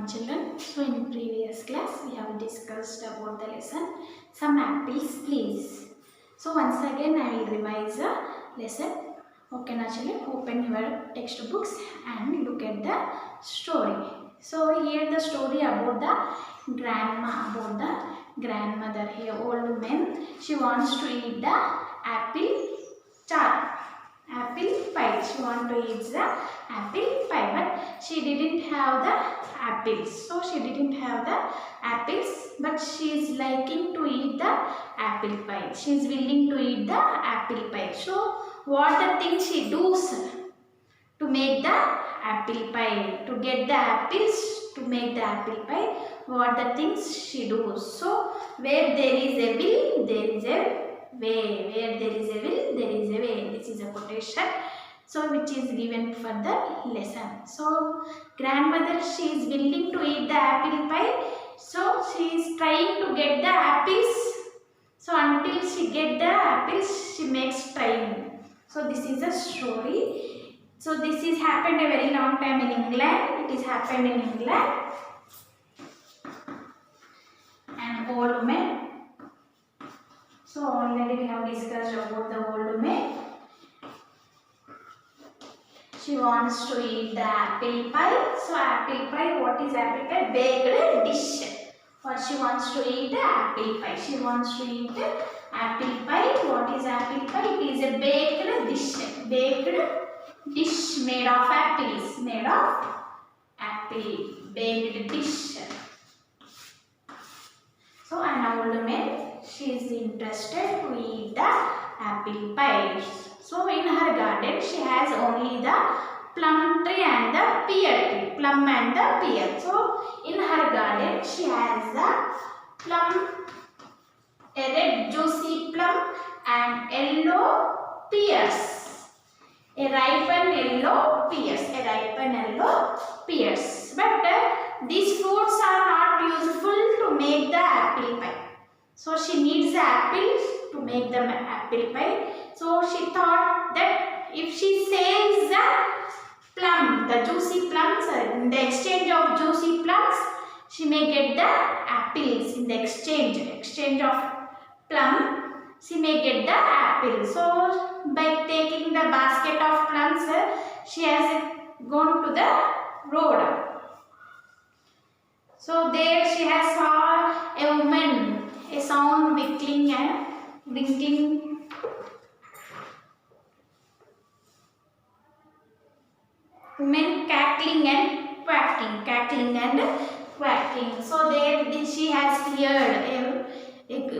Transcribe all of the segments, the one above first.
morning children. So in previous class we have discussed about the lesson Some Apples Please. So once again I will revise the lesson. Okay na children, open your textbooks and look at the story. So here the story about the grandmother here, old woman. She wants to eat the apple pie. She wants to eat the apple pie, but she didn't have the apples. So she didn't have the apples, but she is liking to eat the apple pie. She is willing to eat the apple pie. So what the thing she does to make the apple pie, to get the apples to make the apple pie? What the things she does? So where there is a will, there is a way. Where there is a will, there is a way. This is a quotation, so which is given for the lesson. So grandmother, she is willing to eat the apple pie, so she is trying to get the apples. So until she get the apples, she makes trying. So this is a story. So this is happened a very long time in England. It is happened in England. An old woman. So already we have discussed about the old woman. She wants to eat the apple pie. So apple pie, what is apple pie? Baked dish. What she wants to eat? Apple pie. She wants to eat apple pie. What is apple pie? It is a baked dish. Baked dish made of apples. Made of apple. Baked dish. So an old woman, she is interested to eat the apple pie. So in her garden, she has only the plum tree and the pear tree. Plum and the pear. So in her garden, she has the plum, a red juicy plum and yellow pears. A ripened yellow pears. A ripened yellow pears. But these fruits are not useful to make the apple pie. So she needs the apples to make the apple pie. So she thought that if she sells the plum, the juicy plums, in the exchange of juicy plums, she may get the apples in the exchange of plum, she may get the apple. So by taking the basket of plums, she has gone to the road. So there she has saw a woman, a sound winkling and winkling. Women cackling and quacking. So there she has heard a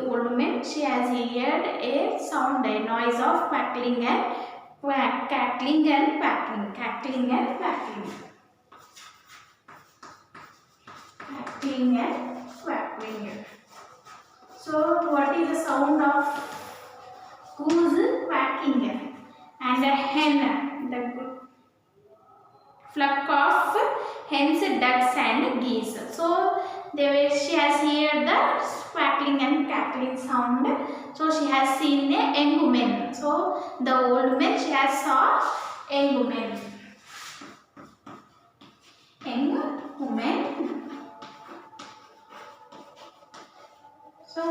old woman. She has heard a sound, a noise of cackling and quacking. So what is the sound of who's quacking? And a hen, the flock of hens, ducks and geese. So she has heard the quackling and cackling sound. So she has seen a young woman. So the old woman, she has saw a young woman. So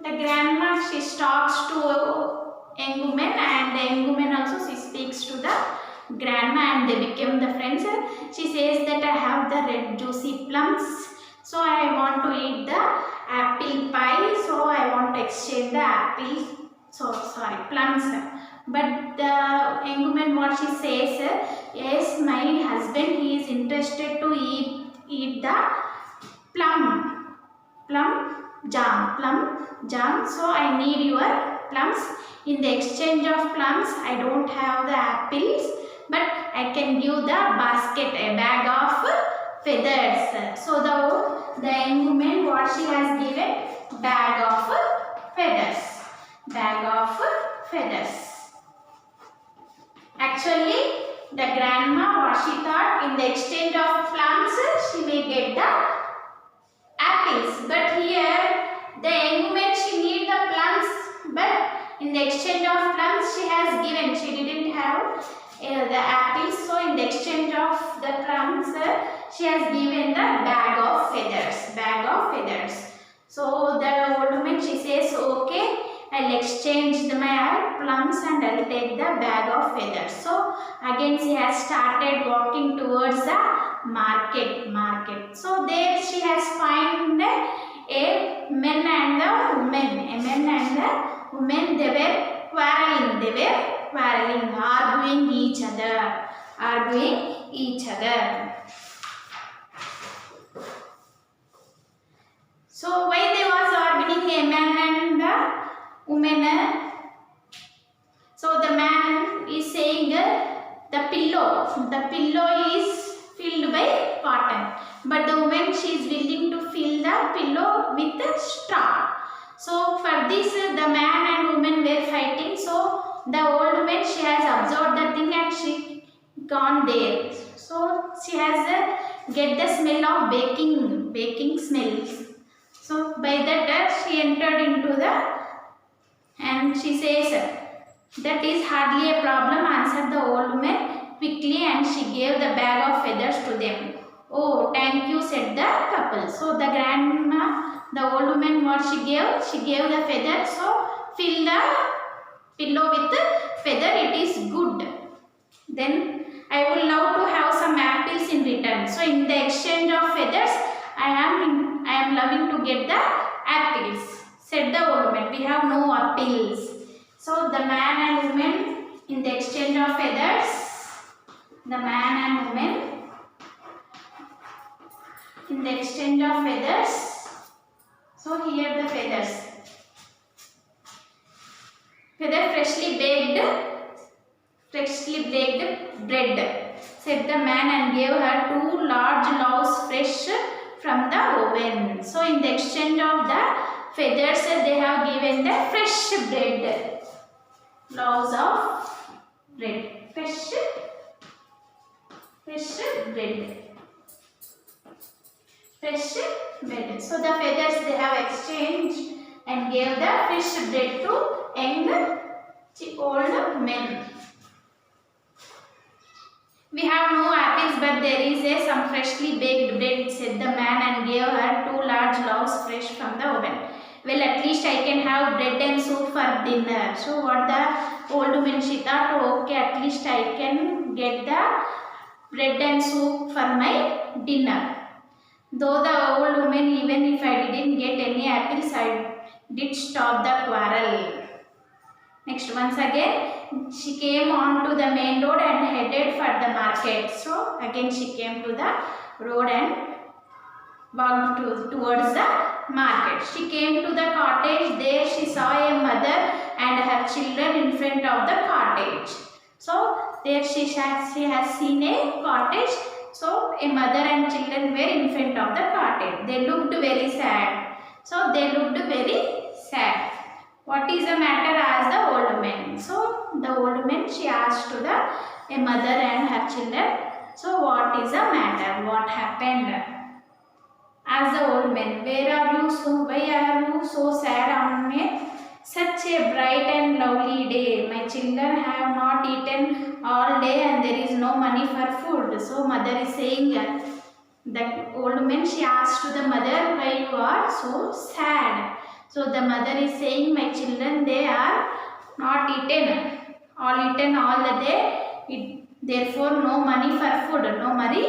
the grandma, she talks to a young woman, and the young woman also, she speaks to the grandma, and they became the friends. She says that I have the red juicy plums, so I want to eat the apple pie, so I want to exchange the plums. But the young woman, what she says, yes, my husband, he is interested to eat the plum jam, so I need your plums. In the exchange of plums, I don't have the apples, but I can give the basket, a bag of feathers. So the young woman, what she has given? Bag of feathers. Actually, the grandma, what she thought, in the exchange of plums, she may get the apples. But here, the young woman, she need the plums, but in the exchange of plums, she has given. She didn't have the apples, so in the exchange of the plums, she has given the bag of feathers. Bag of feathers. So the old woman, she says, okay, I'll exchange my plums and I'll take the bag of feathers. So again she has started walking towards the market. So there she has found a man and the woman. A man and the woman, they were quarreling. Arguing each other. So why they was arguing, a man and the woman? So the man is saying the pillow is filled by cotton, but the woman, she is willing to fill the pillow with straw. So for this the man and woman were fighting. So the old woman, she has observed the thing and she gone there. So she has get the smell of baking smells. So by that she entered into the, and she says, that is hardly a problem, answered the old woman quickly, and she gave the bag of feathers to them. Oh, thank you, said the couple. So the grandma, the old woman, what she gave? She gave the feather. So fill the pillow with feather, it is good. Then I would love to have some apples in return. So in the exchange of feathers, I am loving to get the apples, said the old woman. We have no apples. So the man and woman, in the exchange of feathers, the man and woman, in the exchange of feathers. So here the feathers. Feather freshly baked bread, said the man, and gave her 2 large loaves fresh from the oven. So in the exchange of the feathers, they have given the fresh bread. Loaves of bread. Fresh bread. So the feathers they have exchanged and gave the fresh bread to young old men. We have no apples, but there is some freshly baked bread, said the man, and gave her 2 large loaves fresh from the oven. Well, at least I can have bread and soup for dinner. So what the old woman, she thought, okay, at least I can get the bread and soup for my dinner. Though the old woman, even if I didn't get any apples, I did stop the quarrel. Next, once again, she came on to the main road and headed for the market. So again she came to the road and walked towards the market. She came to the cottage. There she saw a mother and her children in front of the cottage. So there she has seen a cottage. So a mother and children were in front of the cottage. They looked very sad. So they looked very sad. What is the matter? Asked the old woman. So the old woman, she asked to a mother and her children. So what is the matter? What happened? Asked the old man. Why are you so sad on such a bright and lovely day? My children have not eaten all day and there is no money for food. So mother is saying, the old woman, she asked to the mother, why you are so sad? So the mother is saying, my children, they are not eaten all the day. Therefore, no money for food. No money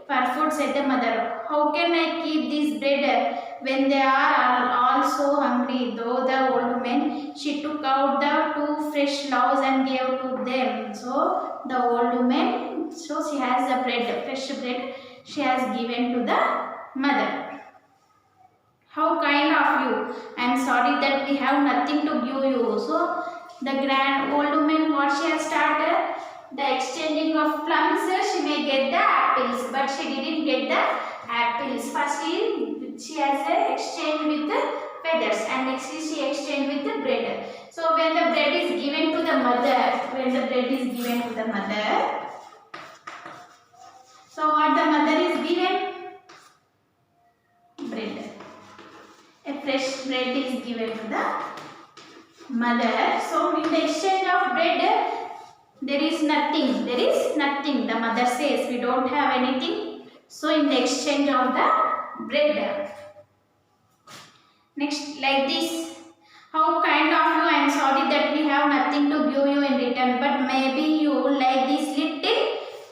for food, said the mother. How can I keep this bread when they are all so hungry? Though the old woman, she took out the 2 fresh loaves and gave to them. So the old woman, so she has the bread, fresh bread, she has given to the mother. How kind of you. I am sorry that we have nothing to give you. So the grand old woman, what she has started? The exchanging of plums, she may get the apples, but she didn't get the apples. First she has an exchange with the feathers, and next she exchanged with the bread. So when the bread is given to the mother, so what the mother is given? Bread. A fresh bread is given to the mother. So in the exchange of bread, there is nothing. There is nothing. The mother says, we don't have anything. So in the exchange of the bread. Next, like this. How kind of you. I am sorry that we have nothing to give you in return. But maybe you like this little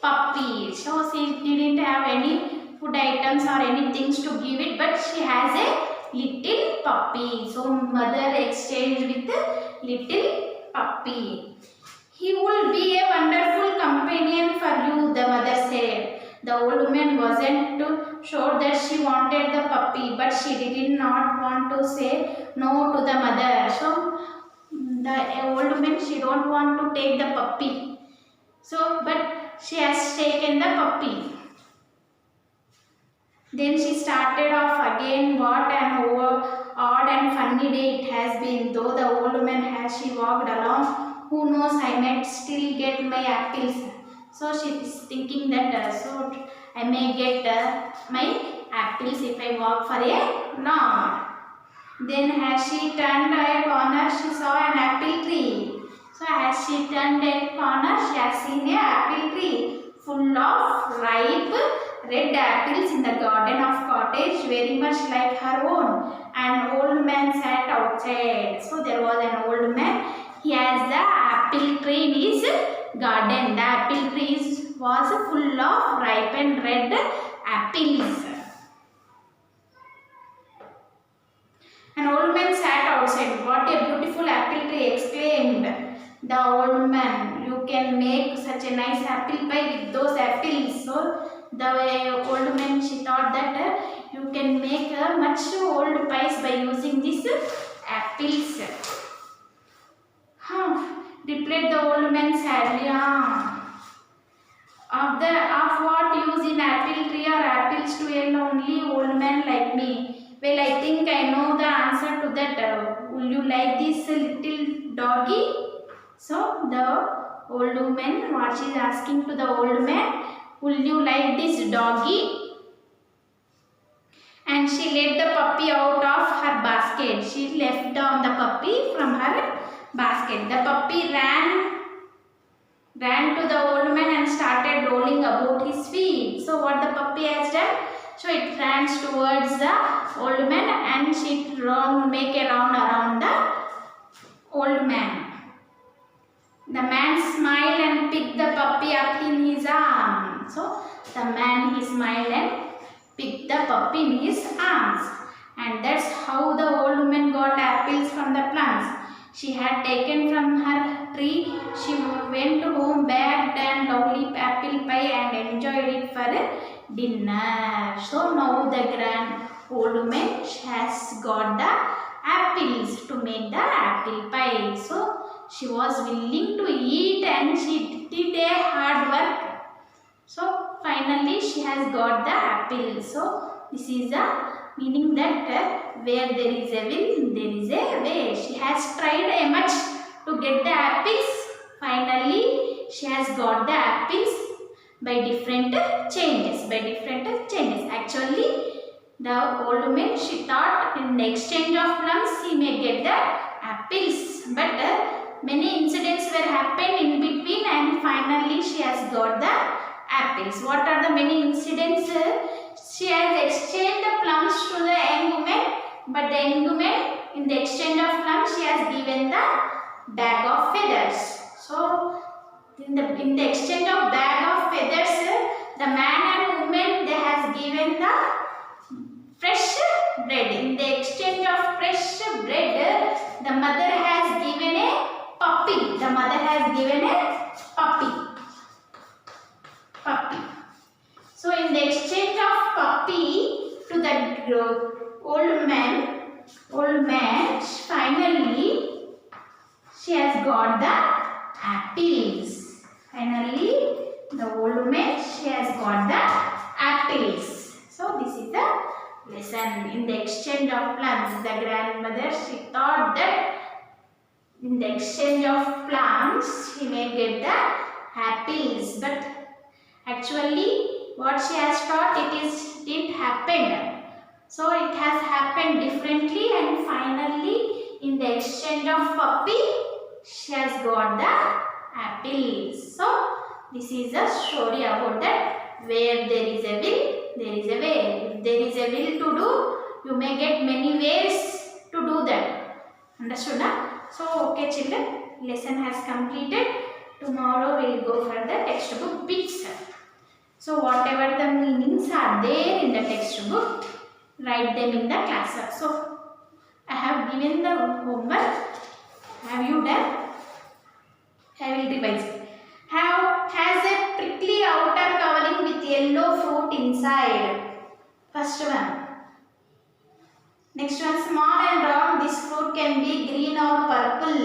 puppy. So she didn't have any food items or any things to give it. But she has a little puppy. So mother exchanged with little puppy. He will be a wonderful companion for you, the mother said. The old woman wasn't too sure that she wanted the puppy, but she did not want to say no to the mother. So the old woman, she don't want to take the puppy. So, but she has taken the puppy. Then she started off again. What an odd and funny day it has been. Though the old woman as she walked along, who knows, I might still get my apples. So she is thinking that so I may get my apples if I walk for a long. Then as she turned a corner, she saw an apple tree. So as she turned a corner, she has seen a apple tree full of ripe red apples in the garden of cottage, very much like her own. An old man sat outside. So there was an old man. He has the apple tree in his garden. The apple tree was full of ripe and red apples. An old man sat outside. What a beautiful apple tree, exclaimed the old man. You can make such a nice apple pie with those apples. So the old man, she thought that you can make much old pies by using these apples. Replied the old man sadly. Of what use in apple tree or apples to a lonely old man like me? Well, I think I know the answer to that. Will you like this little doggy? So the old woman, what she is asking to the old man, will you like this doggy? And she let the puppy out of her basket. She left down the puppy from her basket. The puppy ran to the old man and started rolling about his feet. So what the puppy has done? So it ran towards the old man and she make a round around the old man. The man smiled and picked the puppy up in his arms. So the man, he smiled and picked the puppy in his arms. And that's how the old woman got apples from the plants she had taken from her tree. She went home, baked and lovely apple pie and enjoyed it for dinner. So now the grand old woman has got the apples to make the apple pie. So she was willing to eat and she did a hard work. So finally she has got the apple. So this is the meaning that where there is a will, there is a way. She has tried much to get the apples. Finally she has got the apples by different changes. Actually the old woman, she thought in the exchange of plums she may get the apples. But many incidents were happened in between and finally she has got the apples. What are the many incidents? She has exchanged the plums to the young woman, but the young woman, in the exchange of plums, she has given the bag of feathers. So in the exchange of bag of feathers, the man and woman, they has given the fresh bread. In the exchange of fresh bread, the mother has given a puppy. So in the exchange of puppy to the old man, finally she has got the apples. Finally the old woman, she has got the apples. So this is the lesson. In the exchange of plums, the grandmother, she thought that in the exchange of plums she may get the apples, but actually what she has thought, it didn't happen. So it has happened differently and finally in the exchange of puppy she has got the apples. So This is a story about that where there is a will, there is a way. If there is a will to do, you may get many ways to do that. Understood? So, okay children, lesson has completed. Tomorrow we will go for the textbook bits. So, whatever the meanings are there in the textbook, write them in the class. So, I have given the homework. Have you done? I will revise it. Has a prickly outer covering with yellow fruit inside. First one. Next one, small and round. This fruit can be green or purple.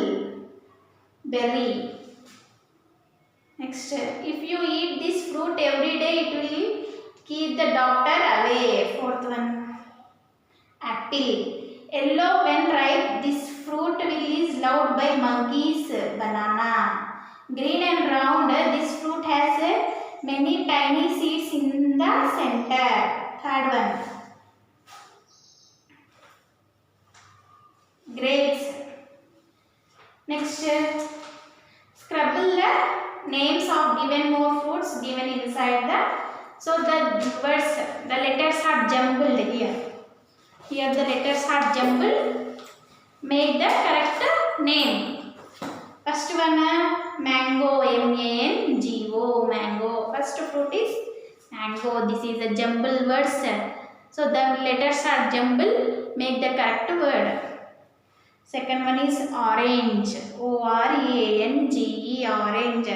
Berry. Next, if you eat this fruit every day, it will keep the doctor away. Fourth one, apple. Yellow when ripe, this fruit is loved by monkeys. Banana. Green and round, this fruit has many tiny seeds in the center. Third one, grapes. Next, scribble the names of given more fruits given inside the. So the words, the letters are jumbled here. Here the letters are jumbled. Make the correct name. First one, mango, M-A-N-G-O, mango. First fruit is mango. This is a jumbled words. So the letters are jumbled. Make the correct word. Second one is orange, O-R-A-N-G-E, orange.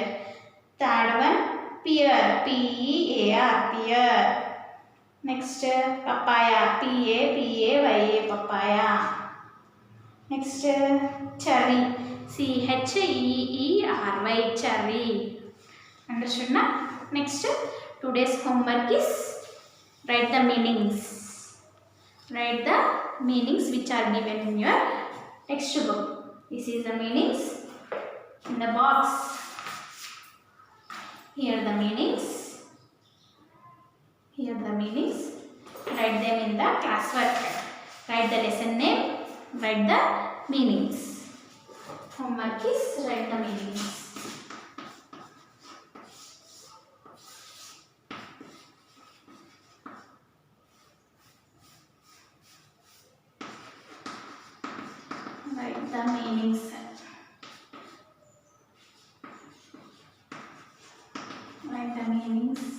Third one, pear, P-E-A-R, pear. Next, papaya, P-A-P-A-Y-A, papaya. Next, cherry, C-H-E-E-R-Y, cherry. Understood na? Next, today's homework is write the meanings. Write the meanings which are given in your textbook. This is the meanings in the box. Here the meanings. Here the meanings. Write them in the classwork. Write the lesson name. Write the meanings. Homework is write the meanings. Write the meanings. Write the meanings.